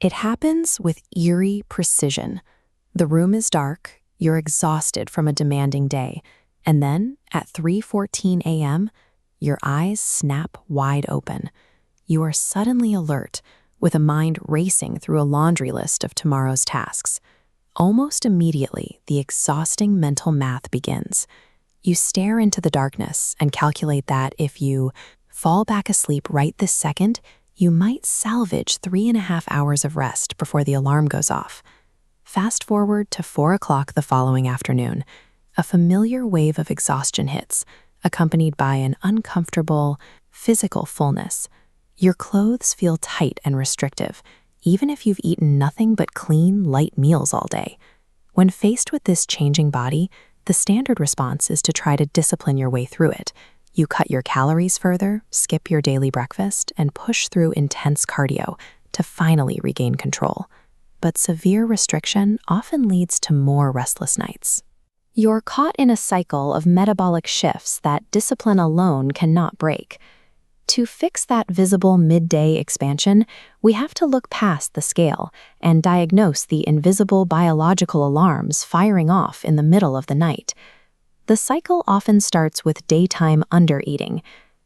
It happens with eerie precision. The room is dark, you're exhausted from a demanding day, and then, at 3:14 a.m., your eyes snap wide open. You are suddenly alert, with a mind racing through a laundry list of tomorrow's tasks. Almost immediately, the exhausting mental math begins. You stare into the darkness and calculate that if you fall back asleep right this second, you might salvage 3.5 hours of rest before the alarm goes off. Fast forward to 4 o'clock the following afternoon. A familiar wave of exhaustion hits, accompanied by an uncomfortable, physical fullness. Your clothes feel tight and restrictive, even if you've eaten nothing but clean, light meals all day. When faced with this changing body, the standard response is to try to discipline your way through it. You cut your calories further, skip your daily breakfast, and push through intense cardio to finally regain control. But severe restriction often leads to more restless nights. You're caught in a cycle of metabolic shifts that discipline alone cannot break. To fix that visible midday expansion, we have to look past the scale and diagnose the invisible biological alarms firing off in the middle of the night. The cycle often starts with daytime undereating.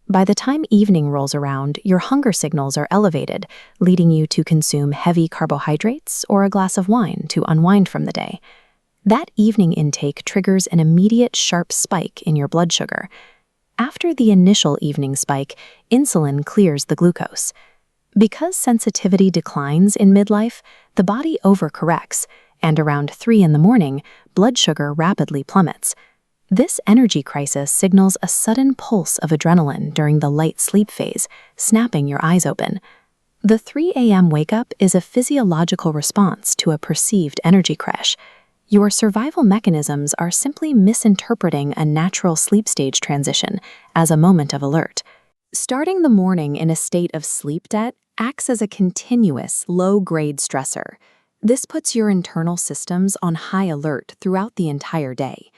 By the time evening rolls around, your hunger signals are elevated, leading you to consume heavy carbohydrates or a glass of wine to unwind from the day. That evening intake triggers an immediate sharp spike in your blood sugar. After the initial evening spike, insulin clears the glucose. Because sensitivity declines in midlife, the body overcorrects, and around 3 in the morning, blood sugar rapidly plummets. This energy crisis signals a sudden pulse of adrenaline during the light sleep phase, snapping your eyes open. The 3 a.m. wake-up is a physiological response to a perceived energy crash. Your survival mechanisms are simply misinterpreting a natural sleep stage transition as a moment of alert. Starting the morning in a state of sleep debt acts as a continuous, low-grade stressor. This puts your internal systems on high alert throughout the entire day.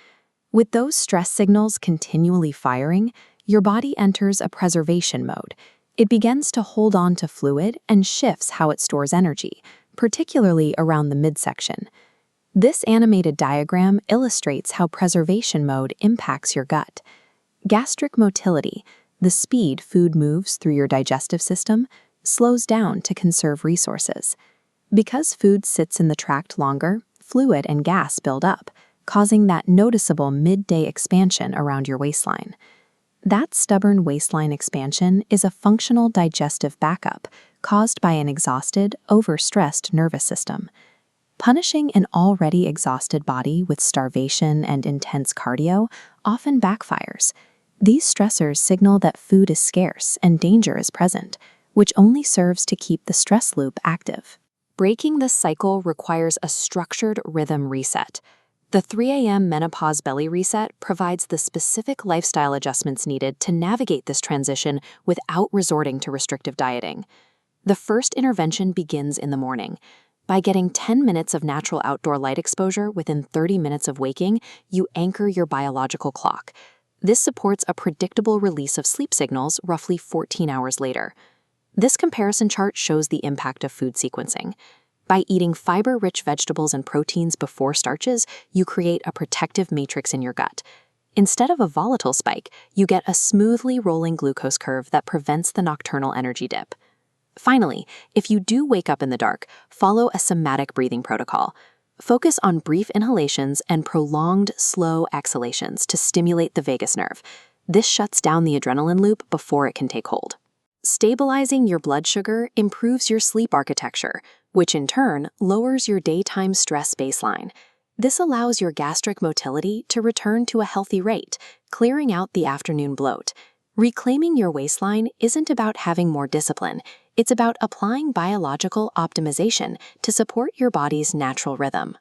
With those stress signals continually firing, your body enters a preservation mode. It begins to hold on to fluid and shifts how it stores energy, particularly around the midsection. This animated diagram illustrates how preservation mode impacts your gut. Gastric motility, the speed food moves through your digestive system, slows down to conserve resources. Because food sits in the tract longer, fluid and gas build up, causing that noticeable midday expansion around your waistline. That stubborn waistline expansion is a functional digestive backup caused by an exhausted, overstressed nervous system. Punishing an already exhausted body with starvation and intense cardio often backfires. These stressors signal that food is scarce and danger is present, which only serves to keep the stress loop active. Breaking this cycle requires a structured rhythm reset. The 3 a.m. menopause belly reset provides the specific lifestyle adjustments needed to navigate this transition without resorting to restrictive dieting. The first intervention begins in the morning. By getting 10 minutes of natural outdoor light exposure within 30 minutes of waking, you anchor your biological clock. This supports a predictable release of sleep signals roughly 14 hours later. This comparison chart shows the impact of food sequencing. By eating fiber-rich vegetables and proteins before starches, you create a protective matrix in your gut. Instead of a volatile spike, you get a smoothly rolling glucose curve that prevents the nocturnal energy dip. Finally, if you do wake up in the dark, follow a somatic breathing protocol. Focus on brief inhalations and prolonged, slow exhalations to stimulate the vagus nerve. This shuts down the adrenaline loop before it can take hold. Stabilizing your blood sugar improves your sleep architecture, which in turn lowers your daytime stress baseline. This allows your gastric motility to return to a healthy rate, clearing out the afternoon bloat. Reclaiming your waistline isn't about having more discipline. It's about applying biological optimization to support your body's natural rhythm.